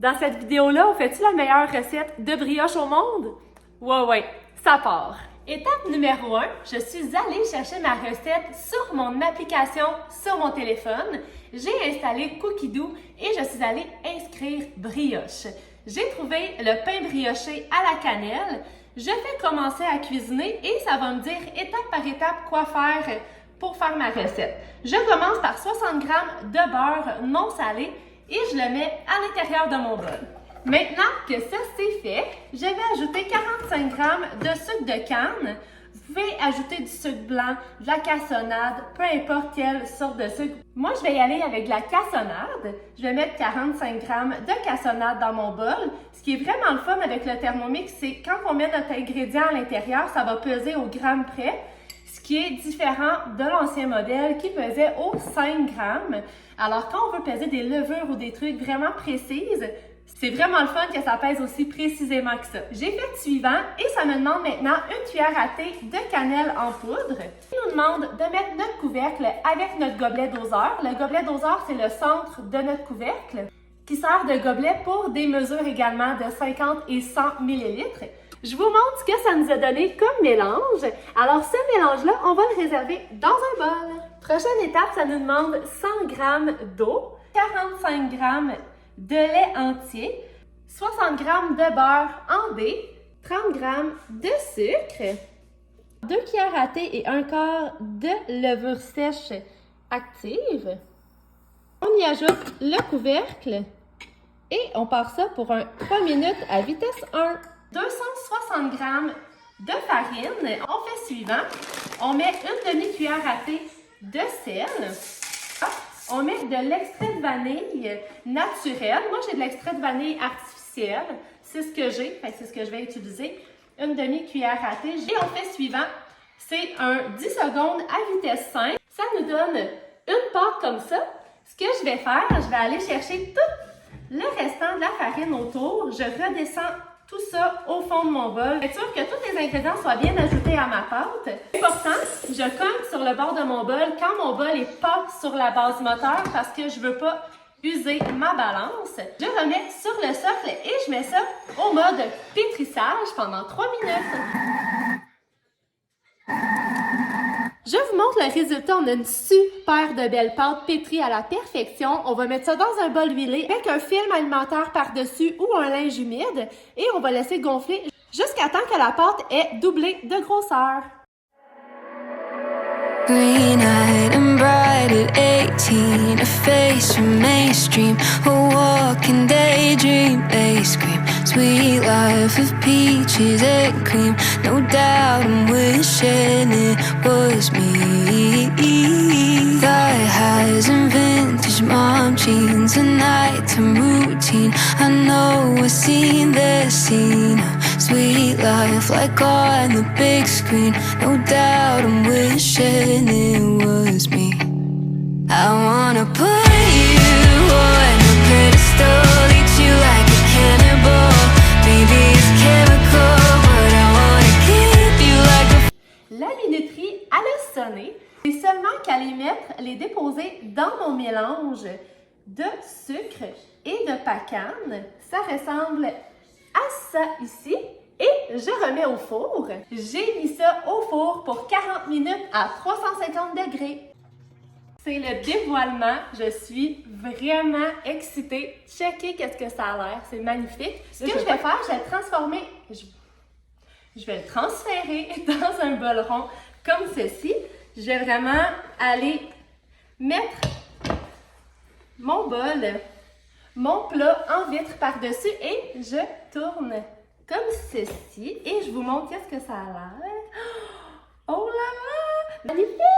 Dans cette vidéo-là, on fait-tu la meilleure recette de brioche au monde? Ouais, ça part! Étape numéro 1, je suis allée chercher ma recette sur mon application sur mon téléphone. J'ai installé Cookidoo et je suis allée inscrire brioche. J'ai trouvé le pain brioché à la cannelle. Je vais commencer à cuisiner et ça va me dire étape par étape quoi faire pour faire ma recette. Je commence par 60 g de beurre non salé et je le mets à l'intérieur de mon bol. Maintenant que ça c'est fait, je vais ajouter 45 g de sucre de canne. Vous pouvez ajouter du sucre blanc, de la cassonade, peu importe quelle sorte de sucre. Moi, je vais y aller avec de la cassonade. Je vais mettre 45 g de cassonade dans mon bol. Ce qui est vraiment le fun avec le Thermomix, c'est quand on met notre ingrédient à l'intérieur, ça va peser au gramme près. Ce qui est différent de l'ancien modèle qui pesait au 5 g. Alors, quand on veut peser des levures ou des trucs vraiment précises, c'est vraiment le fun que ça pèse aussi précisément que ça. J'ai fait suivant et ça me demande maintenant une cuillère à thé de cannelle en poudre. Il nous demande de mettre notre couvercle avec notre gobelet doseur. Le gobelet doseur, c'est le centre de notre couvercle qui sert de gobelet pour des mesures également de 50 et 100 ml. Je vous montre ce que ça nous a donné comme mélange. Alors ce mélange-là, on va le réserver dans un bol. Prochaine étape, ça nous demande 100 g d'eau, 45 g de lait entier, 60 g de beurre en dés, 30 g de sucre, 2 cuillères à thé et un quart de levure sèche active. On y ajoute le couvercle et on part ça pour 3 minutes à vitesse 1. 260 g de farine. On fait suivant. On met une demi-cuillère à thé de sel. On met de l'extrait de vanille naturel. Moi, j'ai de l'extrait de vanille artificiel. C'est ce que j'ai, c'est ce que je vais utiliser. Une demi-cuillère à thé. Et on fait suivant. C'est un 10 secondes à vitesse 5. Ça nous donne une pâte comme ça. Ce que je vais faire, je vais aller chercher tout le restant de la farine autour. Je redescends tout ça au fond de mon bol. Je suis sûre que tous les ingrédients soient bien ajoutés à ma pâte. Important, je cogne sur le bord de mon bol quand mon bol est pas sur la base moteur parce que je veux pas user ma balance. Je remets sur le socle et je mets ça au mode pétrissage pendant 3 minutes. Je vous montre le résultat. On a une super de belle pâte pétrie à la perfection. On va mettre ça dans un bol huilé avec un film alimentaire par-dessus ou un linge humide et on va laisser gonfler jusqu'à temps que la pâte ait doublé de grosseur. Green-eyed and bright at 18, a face from mainstream, a walking daydream. They scream, sweet life of peaches and cream. No doubt I'm wishing it was me. Thigh highs and vintage mom jeans, a nighttime routine. I know I've seen this scene. Sweet life like on the big screen. No doubt I'm wishing it was me. I wanna put you on a pedestal, eat you like a cannibal. Maybe it's chemical, but I wanna keep you like a... La minuterie, elle a sonné. J'ai seulement qu'à les déposer dans mon mélange de sucre et de pacane. Ça ressemble à ça ici. Et je remets au four. J'ai mis ça au four pour 40 minutes à 350 degrés. C'est le dévoilement. Je suis vraiment excitée. Checkez qu'est-ce que ça a l'air. C'est magnifique. Ce que je vais faire, je vais le transformer. Je vais le transférer dans un bol rond comme ceci. Je vais vraiment aller mettre mon bol, mon plat en vitre par-dessus et je tourne comme ceci et je vous montre qu'est-ce que ça a l'air. Oh là là! Magnifique!